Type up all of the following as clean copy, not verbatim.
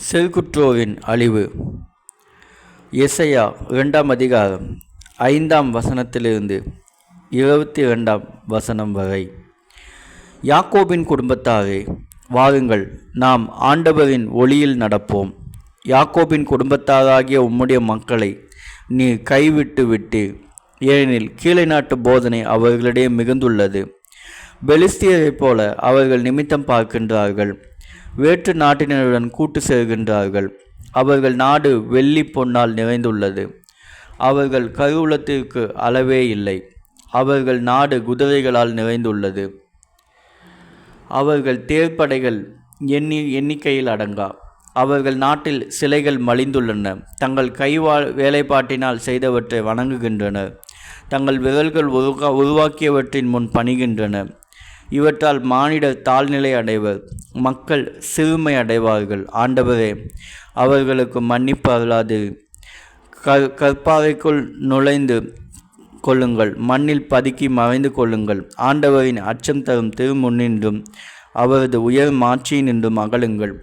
செல்குற்றோரின் அழிவு. எசையா 2 அதிகாரம் 5 22 வரை. யாக்கோபின் குடும்பத்தாரே, வாருங்கள், நாம் ஆண்டவரின் ஒளியில் நடப்போம். யாக்கோபின் குடும்பத்தாராகிய உம்முடைய மக்களை நீர் கைவிட்டு விட்டீர். ஏனெனில் கீழே நாட்டு போதனை அவர்களிடையே மிகுந்துள்ளது. பெலிஸ்தியரைப் போல அவர்கள் நிமித்தம் பார்க்கின்றார்கள். வேற்று நாட்டினருடன் கூட்டு சேர்கின்றார்கள். அவர்கள் நாடு வெள்ளி பொன்னால் நிறைந்துள்ளது. அவர்கள் கருவூலத்திற்கு அளவே இல்லை. அவர்கள் நாடு குதிரைகளால் நிறைந்துள்ளது. அவர்கள் தேர்ப்படைகள் எண்ணிக்கையில் அடங்கா. அவர்கள் நாட்டில் சிலைகள் மலிந்துள்ளன. தங்கள் கை வேலைப்பாட்டினால் செய்தவற்றை வணங்குகின்றனர். தங்கள் விரல்கள் உருவாக்கியவற்றின் முன் பணிகின்றன. இவற்றால் மானிடர் தாழ்நிலை அடைவர், மக்கள் சிறுமை அடைவார்கள். ஆண்டவரே, அவர்களுக்கு மன்னிப்பு அருளாது. கற்பாறைக்குள் நுழைந்து கொள்ளுங்கள், மண்ணில் பதுக்கி மறைந்து கொள்ளுங்கள். ஆண்டவரின் அச்சம் தரும் திருமுன்னின்றும் அவரது உயர் மாட்சியினின்றும் அகலுங்கள்.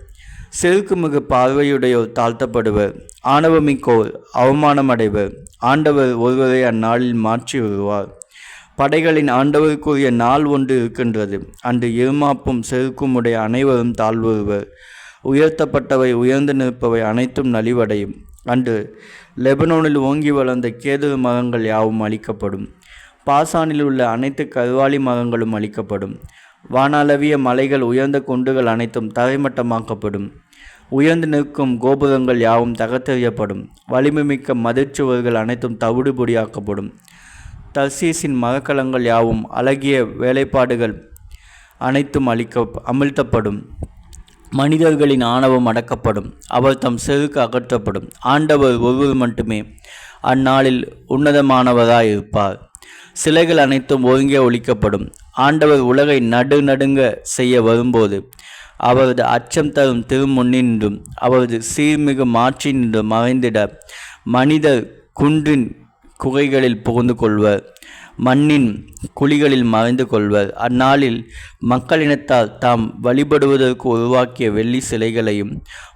செருக்குமிகு பார்வையுடையோர் தாழ்த்தப்படுவர், ஆணவமிக்கோர் அவமானமடைவர். ஆண்டவர் ஒருவரே அந்நாளில் மாற்றி வருவார். படைகளின் ஆண்டவருக்குரிய நாள் ஒன்று இருக்கின்றது. அன்று இருமாப்பும் செருக்கும் உடைய அனைவரும் தாழ்வுறுவர். உயர்த்தப்பட்டவை உயர்ந்து நிற்பவை அனைத்தும் நலிவடையும். அன்று லெபனோனில் ஓங்கி வளர்ந்த கேதுரு மரங்கள் யாவும் அழிக்கப்படும். பாசானில் உள்ள அனைத்து கருவாலி மரங்களும் அழிக்கப்படும். வானளவிய மலைகள் உயர்ந்த குன்றுகள் அனைத்தும் தரைமட்டமாக்கப்படும். உயர்ந்து நிற்கும் கோபுரங்கள் யாவும் தகர்த்தெறியப்படும். வலிமைமிக்க மதிர்ச்சுவர்கள் அனைத்தும் தவிடுபொடியாக்கப்படும். தர்சீசின் மரக்கலங்கள் யாவும் அழகிய வேலைப்பாடுகள் அனைத்தும் அமிழ்த்தப்படும். மனிதர்களின் ஆணவம் அடக்கப்படும். அவர் தம் செருக்கு அகற்றப்படும். ஆண்டவர் ஒருவர் மட்டுமே அந்நாளில் உன்னதமானவராய் இருப்பார். சிலைகள் அனைத்தும் ஒருங்கே ஒழிக்கப்படும். ஆண்டவர் உலகை நடுங்க செய்ய வரும்போது அவரது அச்சம் தரும் திருமுன்னின்றும் அவரது சீர்மிகு மாட்சியின்றும் மறைந்திட மனிதர் குன்றின் குகைகளில் புகுந்து கொள்வர், மண்ணின் குழிகளில் மறைந்து கொள்வர். அந்நாளில் மக்களினத்தால் தாம் வழிபடுவதற்கு உருவாக்கிய வெள்ளி சிலைகளையும்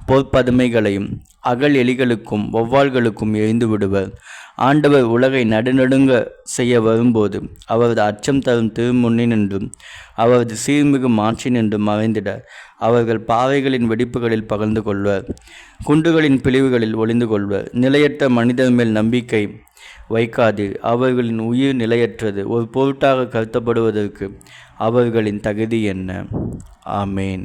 பொற்பதுமைகளையும் அகல் எலிகளுக்கும் வௌவால்களுக்கும் எரிந்து விடுவர். ஆண்டவர் உலகை நடுங்க செய்ய வரும்போது அவரது அச்சம் தரும் திருமுன்னின்றும் அவரது சீர்மிகு மாட்சியினின்றும் மறைந்திட அவர்கள் பாறைகளின் வெடிப்புகளில் பகர்ந்து கொள்வர், குன்றுகளின் பிழிவுகளில் ஒளிந்து கொள்வர். நிலையற்ற மனிதர் மேல் நம்பிக்கை வைக்காது. அவர்களின் உயிர் நிலையற்றது. ஒரு பொருட்டாக கருதப்படுவதற்கு அவர்களின் தகுதி என்ன? ஆமேன்.